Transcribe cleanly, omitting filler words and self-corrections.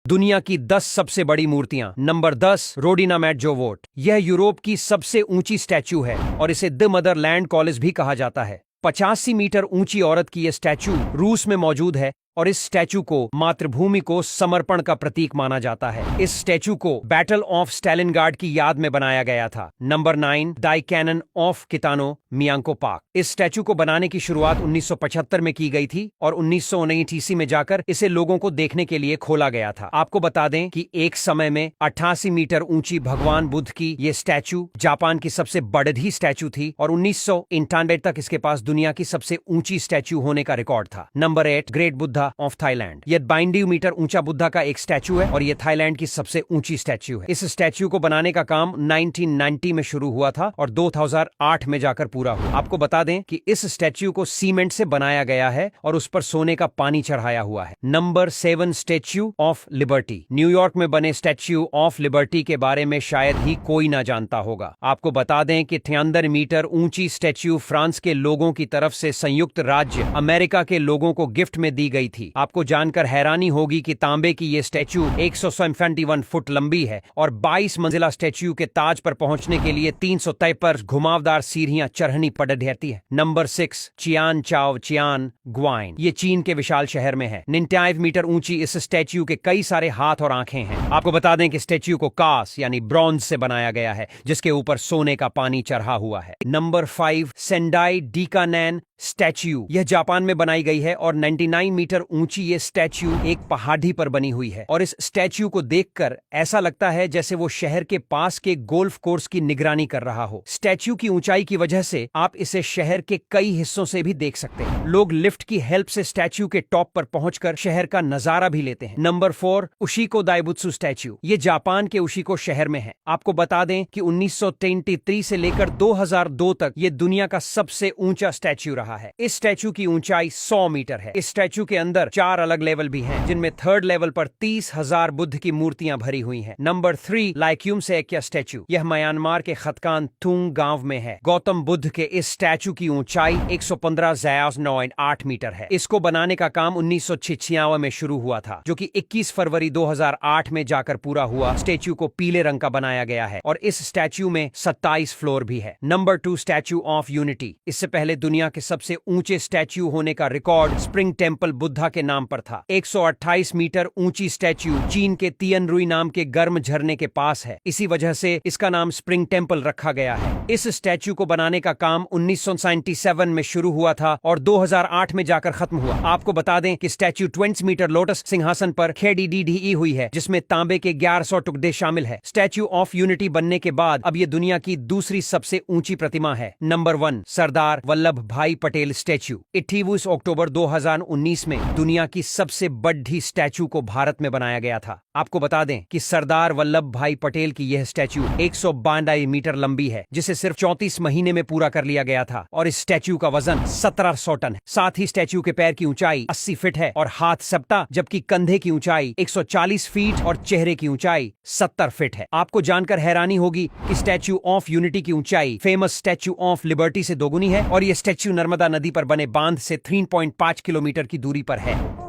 दुनिया की 10 सबसे बड़ी मूर्तियां। नंबर 10, रोडिना मैटजोवोट। यह यूरोप की सबसे ऊंची स्टैच्यू है और इसे द मदरलैंड कॉलेज भी कहा जाता है। 85 मीटर ऊंची औरत की यह स्टैच्यू रूस में मौजूद है और इस स्टैच्यू को मातृभूमि को समर्पण का प्रतीक माना जाता है। इस स्टैच्यू को बैटल ऑफ स्टैलिनग्राड की याद में बनाया गया था। Number 9, Dai Kannon of Kitano Miyako park. इस स्टैच्यू को बनाने की शुरुआत 1975 में की गई थी और 1919 ईस्वी में जाकर इसे लोगों को देखने के लिए खोला गया था। आपको बता दें कि एक समय में 88 मीटर ऊंची भगवान बुद्ध की यह स्टैच्यू जापान की सबसे बढ़ी स्टैच्यू थी और 1991 तक इसके पास दुनिया की सबसे ऊंची स्टैच्यू होने का रिकॉर्ड था। Number 8, great Buddha of Thailand. यह 92 मीटर ऊंचा बुद्धा का एक स्टैच्यू है और यह थाईलैंड की सबसे ऊंची स्टैच्यू है। इस स्टैच्यू को बनाने का काम 1990 में शुरू हुआ था और 2008 में जाकर पूरा हुआ। आपको बता दें कि इस स्टैच्यू को सीमेंट से बनाया गया है और उस पर सोने का पानी चढ़ाया हुआ है। Number 7, statue of liberty. New York में बने स्टैच्यू ऑफ लिबर्टी के बारे में शायद ही कोई ना जानता होगा। आपको बता दें कि 73 मीटर ऊंची स्टैच्यू फ्रांस के लोगों की तरफ से संयुक्त राज्य अमेरिका के लोगों को गिफ्ट में दी गई थी। आपको जानकर हैरानी होगी कि तांबे की यह स्टैच्यू 171 फुट लंबी है और 22 मंजिला स्टैच्यू के ताज पर पहुंचने के लिए 300 पर घुमावदार सीढ़ियां चढ़नी पड़ रहती है। नंबर 6, चियान चाओ चियान ग्वाइन। ये चीन के विशाल शहर में है। 99 मीटर ऊंची इस स्टैच्यू के कई सारे हाथ और आंखें हैं। आपको बता दें कि स्टैच्यू को कांस यानी ब्रॉन्ज से बनाया गया है जिसके ऊपर सोने का पानी चढ़ा हुआ है। Number 5, Sendai Daikannon statue. यह जापान में बनाई गई है और 99 मीटर ऊंची ये स्टैच्यू एक पहाड़ी पर बनी हुई है और इस स्टैच्यू को देखकर ऐसा लगता है जैसे वो शहर के पास के गोल्फ कोर्स की निगरानी कर रहा हो। स्टैच्यू की ऊंचाई की वजह से आप इसे शहर के कई हिस्सों से भी देख सकते हैं। लोग लिफ्ट की हेल्प से स्टैच्यू के टॉप पर पहुंचकर शहर का नजारा भी लेते हैं। Number 4, Ushiku Daibutsu statue. ये जापान के उशिको शहर में है। आपको बता दें कि 1933 से लेकर 2002 तक ये दुनिया का सबसे ऊंचा स्टैच्यू रहा है। इस स्टैच्यू की ऊंचाई 100 मीटर है। इस स्टैच्यू के अंदर 4 अलग लेवल भी हैं, जिनमें 3rd लेवल पर 30,000 बुद्ध की मूर्तियां भरी हुई हैं। Number 3, Laykyun Sekkya statue. यह म्यांमार के खतकान थुंग गांव में है। गौतम बुद्ध के इस स्टैच्यू की ऊंचाई 115.8 मीटर है। इसको बनाने का काम 1996 में शुरू हुआ था, जो कि 21 फरवरी 2008 में जाकर पूरा हुआ। स्टैच्यू को पीले रंग का बनाया गया है और इस स्टैच्यू में 27 फ्लोर भी है। Number 2, statue of unity. इससे पहले दुनिया के सबसे ऊंचे स्टैच्यू होने का रिकॉर्ड स्प्रिंग टेम्पल बुद्धा के नाम पर था। 128 मीटर ऊंची स्टैच्यू चीन के तियन रुई नाम के गर्म झरने के पास है। इसी वजह से इसका नाम स्प्रिंग टेम्पल रखा गया है। इस स्टैच्यू को बनाने का काम 1997 में शुरू हुआ था और 2008 में जाकर खत्म हुआ। आपको बता दें कि स्टैच्यू 20 मीटर लोटस सिंहासन पर खेड़ी हुई है, जिसमें तांबे के 1100 टुकड़े शामिल है। स्टैच्यू ऑफ यूनिटी बनने के बाद अब यह दुनिया की दूसरी सबसे ऊंची प्रतिमा है। नंबर 1, सरदार वल्लभ भाई पटेल स्टैच्यू। 28 अक्टूबर 2019 में दुनिया की सबसे बड़ी स्टैच्यू को भारत में बनाया गया था। आपको बता दें कि सरदार वल्लभ भाई पटेल की यह स्टैच्यू 192 मीटर लंबी है, जिसे सिर्फ 34 महीने में पूरा कर लिया गया था और इस स्टैच्यू का वजन 1700 टन है। साथ ही स्टैच्यू के पैर की ऊंचाई 80 फीट है और हाथ सप्ता, जबकि कंधे की ऊंचाई 140 फीट और चेहरे की ऊंचाई 70 फीट है। आपको जानकर हैरानी होगी कि स्टैच्यू ऑफ यूनिटी की ऊंचाई फेमस स्टैच्यू ऑफ लिबर्टी से दोगुनी है और यह स्टैच्यू नर्मदा नदी पर बने बांध से 3.5 किलोमीटर की दूरी पर है।